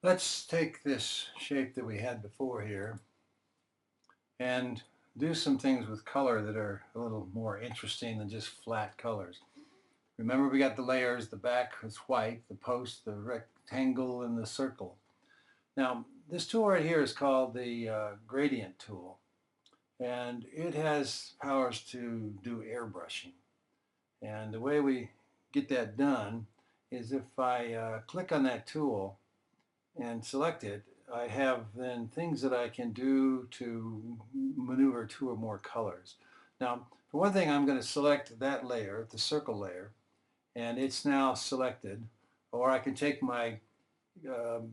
Let's take this shape that we had before here and do some things with color that are a little more interesting than just flat colors. Remember, we got the layers, the back is white, the post, the rectangle, and the circle. Now, this tool right here is called the Gradient tool, and it has powers to do airbrushing. And the way we get that done is if I click on that tool and select it, I have then things that I can do to maneuver two or more colors. Now, for one thing, I'm going to select that layer, the circle layer, and it's now selected. Or I can take my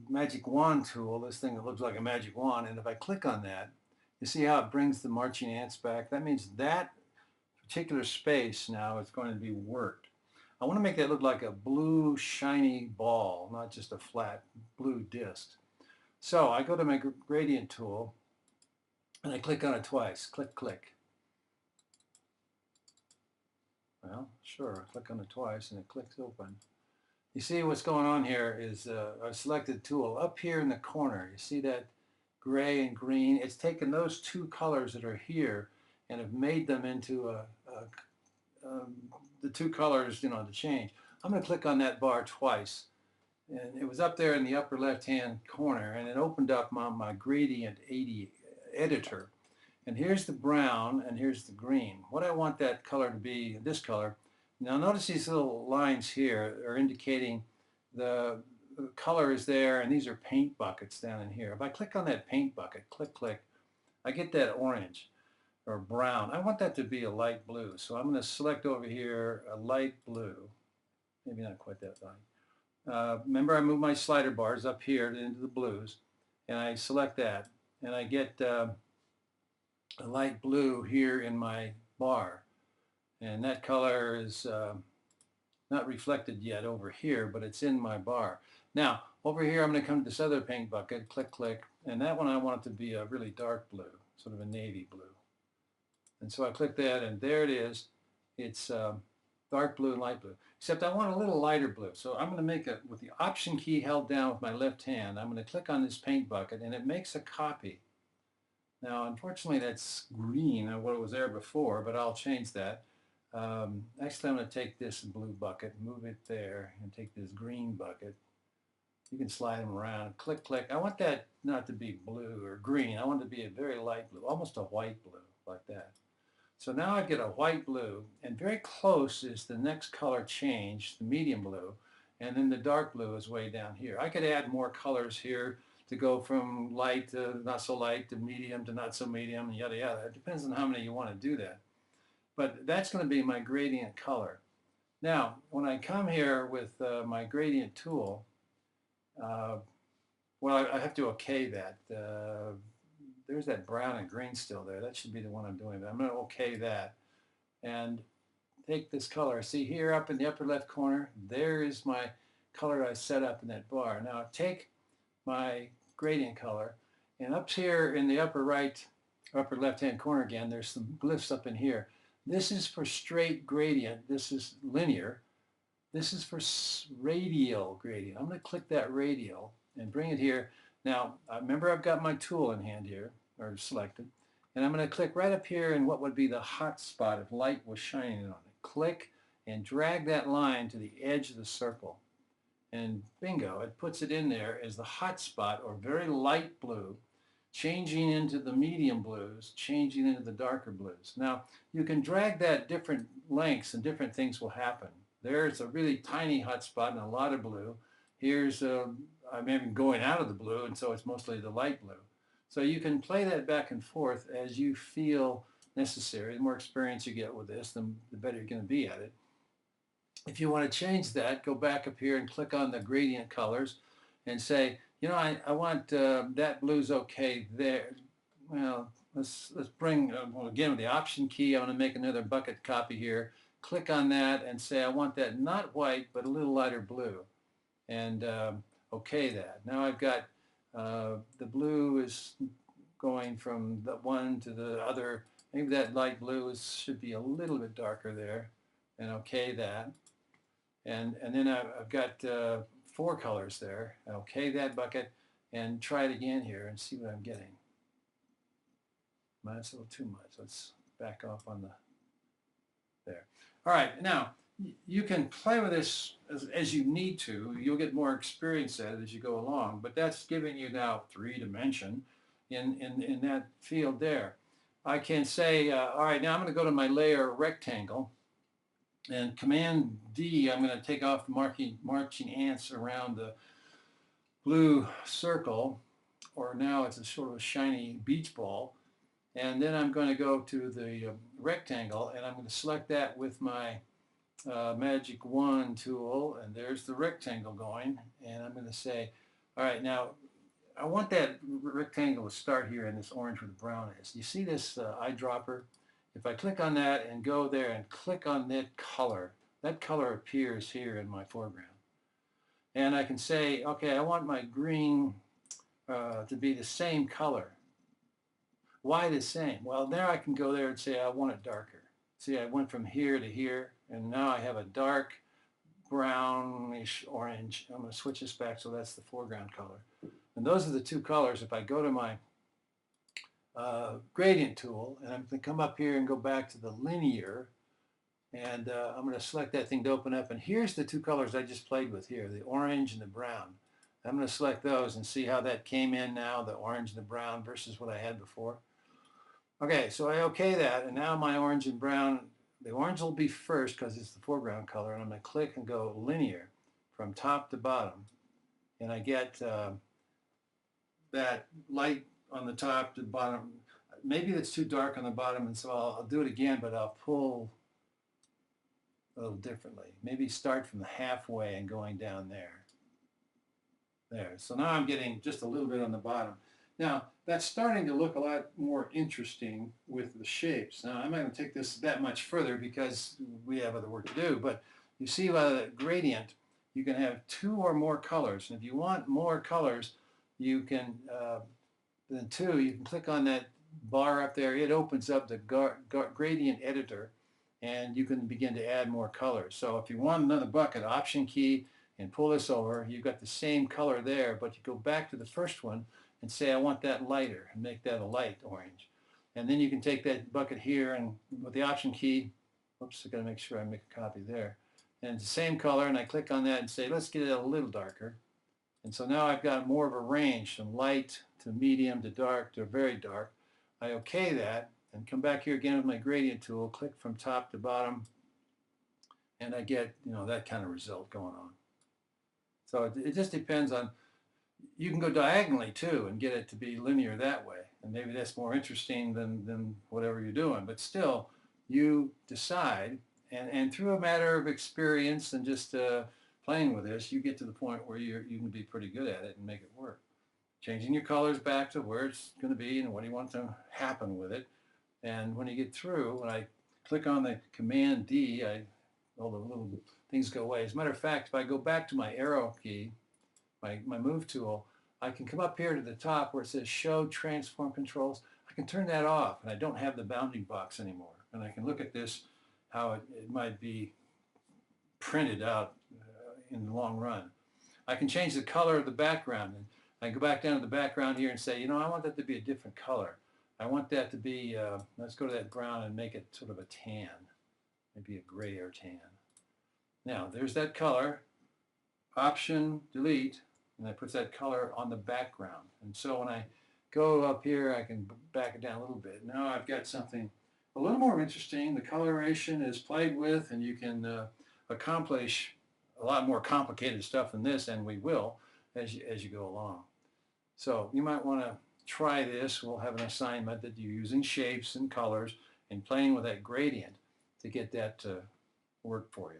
magic wand tool, this thing that looks like a magic wand, and if I click on that, you see how it brings the marching ants back? That means that particular space now is going to be worked. I want to make that look like a blue shiny ball, not just a flat blue disc. So I go to my gradient tool and I click on it twice. Click, click. Well, sure, I click on it twice and it clicks open. You see what's going on here is I've selected tool up here in the corner. You see that gray and green? It's taken those two colors that are here and have made them into the two colors, to change. I'm going to click on that bar twice. And it was up there in the upper left-hand corner, and it opened up my Gradient 80 editor. And here's the brown, and here's the green. What I want that color to be, this color. Now notice these little lines here are indicating the color is there, and these are paint buckets down in here. If I click on that paint bucket, click, click, I get that orange or brown. I want that to be a light blue. So I'm going to select over here a light blue. Maybe not quite that light. Remember, I move my slider bars up here into the blues, and I select that, and I get a light blue here in my bar. And that color is not reflected yet over here, but it's in my bar. Now, over here, I'm going to come to this other paint bucket, click, click, and that one I want it to be a really dark blue, sort of a navy blue. And so I click that, and there it is. It's dark blue and light blue, except I want a little lighter blue. So I'm going to make it with the Option key held down with my left hand. I'm going to click on this paint bucket, and it makes a copy. Now, unfortunately, that's green, what was there before, but I'll change that. Actually, I'm going to take this blue bucket, move it there, and take this green bucket. You can slide them around. Click, click. I want that not to be blue or green. I want it to be a very light blue, almost a white blue, like that. So now I get a white blue, and very close is the next color change, the medium blue, and then the dark blue is way down here. I could add more colors here to go from light to not so light to medium to not so medium, yada yada. It depends on how many you want to do that. But that's going to be my gradient color. Now, when I come here with my gradient tool, well, I have to okay that. There's that brown and green still there. That should be the one I'm doing. But I'm going to okay that and take this color. See here up in the upper left corner, there is my color I set up in that bar. Now take my gradient color, and up here in the upper right, upper left-hand corner again, there's some glyphs up in here. This is for straight gradient. This is linear. This is for radial gradient. I'm going to click that radial and bring it here. Now, remember I've got my tool in hand here, or selected, and I'm going to click right up here in what would be the hot spot if light was shining on it. Click and drag that line to the edge of the circle. And bingo, it puts it in there as the hot spot or very light blue, changing into the medium blues, changing into the darker blues. Now, you can drag that different lengths and different things will happen. There's a really tiny hot spot and a lot of blue. Here's, I'm even going out of the blue, and so it's mostly the light blue. So you can play that back and forth as you feel necessary. The more experience you get with this, the better you're going to be at it. If you want to change that, go back up here and click on the gradient colors and say, I want that blue's okay there. Well, let's bring, well, again, with the Option key, I want to make another bucket copy here. Click on that and say, I want that not white, but a little lighter blue. And okay that. Now I've got the blue is going from the one to the other. Maybe that light blue should be a little bit darker there. And okay that. And then I've got 4 colors there. Okay that bucket and try it again here and see what I'm getting. That's a little too much. Let's back off on the there. All right, now you can play with this as you need to. You'll get more experience at it as you go along, but that's giving you now 3-dimension in that field there. I can say, all right, now I'm going to go to my layer rectangle, and Command D, I'm going to take off the marching ants around the blue circle, or now it's a sort of a shiny beach ball. And then I'm going to go to the rectangle, and I'm going to select that with my Magic Wand tool, and there's the rectangle going. And I'm going to say, all right, now I want that rectangle to start here in this orange where the brown is. You see this eyedropper? If I click on that and go there and click on that color appears here in my foreground. And I can say, okay, I want my green to be the same color. Why the same? Well, there I can go there and say I want it darker. See, I went from here to here, and now I have a dark brownish orange. I'm going to switch this back so that's the foreground color. And those are the two colors. If I go to my gradient tool, and I'm going to come up here and go back to the linear, and I'm going to select that thing to open up. And here's the two colors I just played with here, the orange and the brown. I'm going to select those and see how that came in now, the orange and the brown versus what I had before. Okay, so I okay that, and now my orange and brown, the orange will be first because it's the foreground color, and I'm going to click and go linear from top to bottom, and I get that light on the top to the bottom. Maybe it's too dark on the bottom, and so I'll do it again, but I'll pull a little differently. Maybe start from the halfway and going down there. There, so now I'm getting just a little bit on the bottom. Now, that's starting to look a lot more interesting with the shapes. Now, I'm not going to take this that much further because we have other work to do, but you see by the gradient, you can have 2 or more colors. And if you want more colors, you can, then 2, you can click on that bar up there. It opens up the gradient editor, and you can begin to add more colors. So if you want another bucket, Option key, and pull this over, you've got the same color there, but you go back to the first one, and say I want that lighter and make that a light orange. And then you can take that bucket here and with the Option key, oops, I gotta make sure I make a copy there. And it's the same color, and I click on that and say let's get it a little darker. And so now I've got more of a range from light to medium to dark to very dark. I okay that and come back here again with my gradient tool, click from top to bottom, and I get, you know, that kind of result going on. So it just depends on, you can go diagonally too and get it to be linear that way, and maybe that's more interesting than whatever you're doing, but still you decide, and through a matter of experience and just playing with this, you get to the point where you can be pretty good at it and make it work. Changing your colors back to where it's going to be and what you want to happen with it. And when you get through, when I click on the Command D, all the little things go away. As a matter of fact, if I go back to my arrow key, my move tool, I can come up here to the top where it says Show Transform Controls. I can turn that off, and I don't have the bounding box anymore. And I can look at this, how it might be printed out in the long run. I can change the color of the background, and I can go back down to the background here and say, you know, I want that to be a different color. I want that to be, let's go to that brown and make it sort of a tan, maybe a gray or tan. Now, there's that color. Option, delete, and that puts that color on the background. And so when I go up here, I can back it down a little bit. Now I've got something a little more interesting. The coloration is played with, and you can accomplish a lot more complicated stuff than this, and we will as you go along. So you might want to try this. We'll have an assignment that you're using shapes and colors and playing with that gradient to get that to work for you.